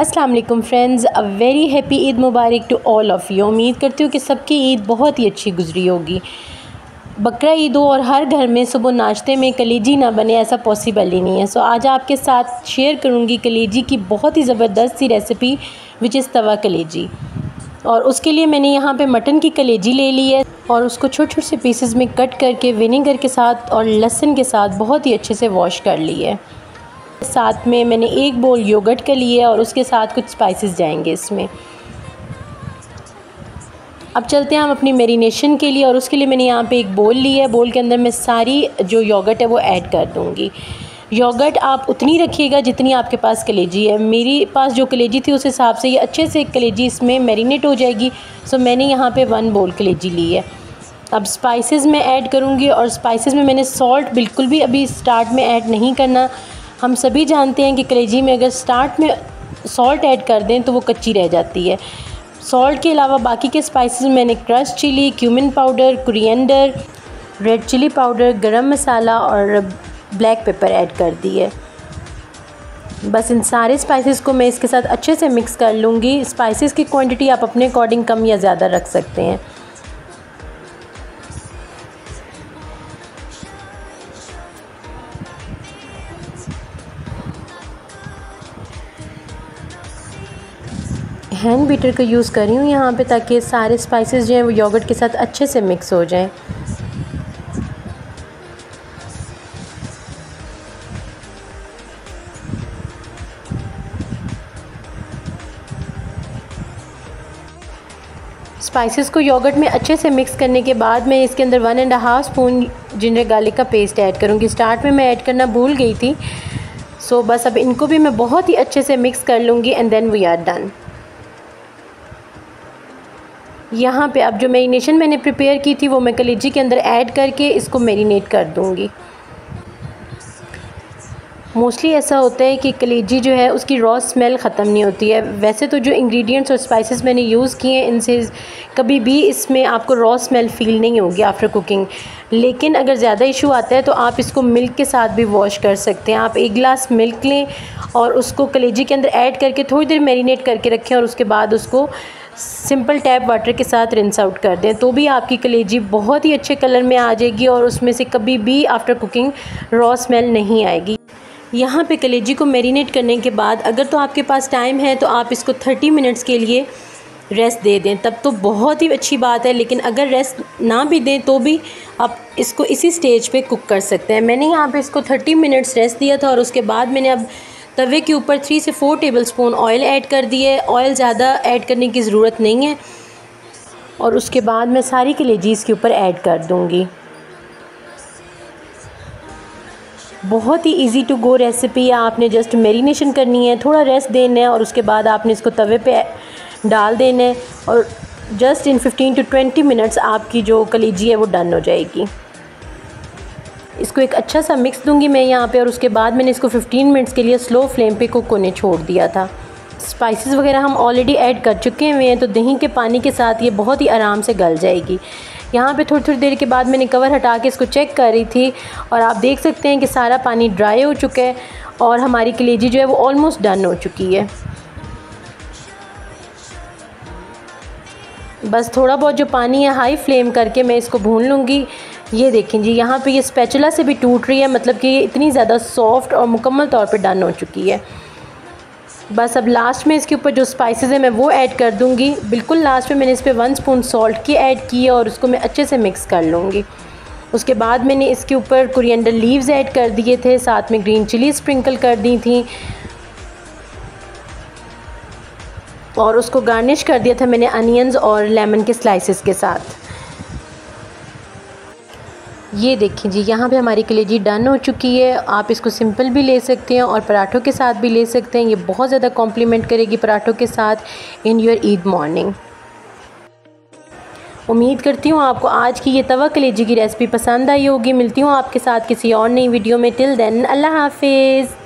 अस्सलाम वालेकुम friends, a very happy Eid मुबारक टू ऑल ऑफ़ यू। उम्मीद करती हूँ कि सबकी ईद बहुत ही अच्छी गुजरी होगी। बकरा ईद हो और हर घर में सुबह नाश्ते में कलेजी ना बने, ऐसा पॉसिबल ही नहीं है। सो आज आपके साथ शेयर करूँगी कलेजी की बहुत ही ज़बरदस्त सी रेसिपी विच इज़ तवा कलेजी। और उसके लिए मैंने यहाँ पे मटन की कलेजी ले ली है और उसको छोटे छोटे से पीसेस में कट करके विनेगर के साथ और लहसुन के साथ बहुत ही अच्छे से वॉश कर ली है। साथ में मैंने 1 बोल योगर्ट का लिए और उसके साथ कुछ स्पाइसेस जाएंगे इसमें। अब चलते हैं हम अपनी मैरिनेशन के लिए और उसके लिए मैंने यहाँ पे एक बोल ली है। बोल के अंदर मैं सारी जो योगर्ट है वो ऐड कर दूँगी। योगर्ट आप उतनी रखिएगा जितनी आपके पास कलेजी है। मेरी पास जो कलेजी थी उस हिसाब से ये अच्छे से कलेजी इसमें मैरिनेट हो जाएगी। सो मैंने यहाँ पे 1 बोल कलेजी ली है। अब स्पाइसेस मैं ऐड करूँगी और स्पाइसेस में मैंने सॉल्ट बिल्कुल भी अभी स्टार्ट में ऐड नहीं करना। हम सभी जानते हैं कि कलेजी में अगर स्टार्ट में सॉल्ट ऐड कर दें तो वो कच्ची रह जाती है। सॉल्ट के अलावा बाकी के स्पाइसेस में मैंने crush chilli, cumin powder, coriander, red chilli powder, garam masala और ब्लैक पेपर ऐड कर दी है। बस इन सारे स्पाइसेस को मैं इसके साथ अच्छे से मिक्स कर लूँगी। स्पाइसेस की क्वांटिटी आप अपने अकॉर्डिंग कम या ज़्यादा रख सकते हैं। हैंड बीटर का यूज़ कर रही हूँ यहाँ पे ताकि सारे स्पाइसेस जो हैं वो योगर्ट के साथ अच्छे से मिक्स हो जाएं। स्पाइसेस को योगर्ट में अच्छे से मिक्स करने के बाद मैं इसके अंदर 1.5 स्पून जिंजर गार्लिक का पेस्ट ऐड करूँगी। स्टार्ट में मैं ऐड करना भूल गई थी। सो बस अब इनको भी मैं बहुत ही अच्छे से मिक्स कर लूँगी and then we are done. यहाँ पे अब जो मैरिनेशन मैंने प्रिपेयर की थी वो मैं कलेजी के अंदर ऐड करके इसको मैरिनेट कर दूँगी। मोस्टली ऐसा होता है कि कलेजी जो है उसकी रॉ स्मेल ख़त्म नहीं होती है। वैसे तो जो इंग्रेडिएंट्स और स्पाइसेस मैंने यूज़ किए हैं इनसे कभी भी इसमें आपको रॉ स्मेल फ़ील नहीं होगी आफ्टर कुकिंग। लेकिन अगर ज़्यादा इशू आता है तो आप इसको मिल्क के साथ भी वॉश कर सकते हैं। आप 1 गिलास मिल्क लें और उसको कलेजी के अंदर ऐड करके थोड़ी देर मैरिनेट करके रखें और उसके बाद उसको सिंपल टैप वाटर के साथ रिंस आउट कर दें, तो भी आपकी कलेजी बहुत ही अच्छे कलर में आ जाएगी और उसमें से कभी भी आफ्टर कुकिंग रॉ स्मेल नहीं आएगी। यहाँ पे कलेजी को मैरिनेट करने के बाद अगर तो आपके पास टाइम है तो आप इसको 30 मिनट्स के लिए रेस्ट दे दें, तब तो बहुत ही अच्छी बात है। लेकिन अगर रेस्ट ना भी दें तो भी आप इसको इसी स्टेज पे कुक कर सकते हैं। मैंने यहाँ पे इसको 30 मिनट्स रेस्ट दिया था और उसके बाद मैंने अब तवे के ऊपर 3 से 4 टेबलस्पून ऑयल ऐड कर दिए। ऑयल ज़्यादा ऐड करने की ज़रूरत नहीं है और उसके बाद मैं सारी कलेजी इसके ऊपर ऐड कर दूँगी। बहुत ही इजी टू गो रेसिपी है। आपने जस्ट मैरिनेशन करनी है, थोड़ा रेस्ट देना है और उसके बाद आपने इसको तवे पे डाल देना है और जस्ट इन 15 to 20 मिनट्स आपकी जो कलेजी है वो डन हो जाएगी। इसको एक अच्छा सा मिक्स दूंगी मैं यहाँ पे और उसके बाद मैंने इसको 15 मिनट्स के लिए स्लो फ्लेम पे कुक होने छोड़ दिया था। स्पाइसेस वगैरह हम ऑलरेडी ऐड कर चुके हुए हैं तो दही के पानी के साथ ये बहुत ही आराम से गल जाएगी। यहाँ पे थोड़ी देर के बाद मैंने कवर हटा के इसको चेक कर रही थी और आप देख सकते हैं कि सारा पानी ड्राई हो चुका है और हमारी कलेजी जो है वो ऑलमोस्ट डन हो चुकी है। बस थोड़ा बहुत जो पानी है हाई फ्लेम करके मैं इसको भून लूँगी। ये देखें जी, यहाँ पे ये स्पैचुला से भी टूट रही है, मतलब कि ये इतनी ज़्यादा सॉफ्ट और मुकम्मल तौर पे डन हो चुकी है। बस अब लास्ट में इसके ऊपर जो स्पाइसेस है मैं वो ऐड कर दूँगी। बिल्कुल लास्ट में मैंने इस पर 1 स्पून सॉल्ट की ऐड की है और उसको मैं अच्छे से मिक्स कर लूँगी। उसके बाद मैंने इसके ऊपर कोरिएंडर लीव्स ऐड कर दिए थे, साथ में ग्रीन चिली स्प्रिंकल कर दी थी और उसको गार्निश कर दिया था मैंने अनियंस और लेमन के स्लाइसेस के साथ। ये देखिए जी, यहाँ पे हमारी कलेजी डन हो चुकी है। आप इसको सिंपल भी ले सकते हैं और पराठों के साथ भी ले सकते हैं। ये बहुत ज़्यादा कॉम्प्लीमेंट करेगी पराठों के साथ इन योर ईद मॉर्निंग। उम्मीद करती हूँ आपको आज की ये तवा कलेजी की रेसिपी पसंद आई होगी। मिलती हूँ आपके साथ किसी और नई वीडियो में। टिल देन अल्लाह हाफिज़।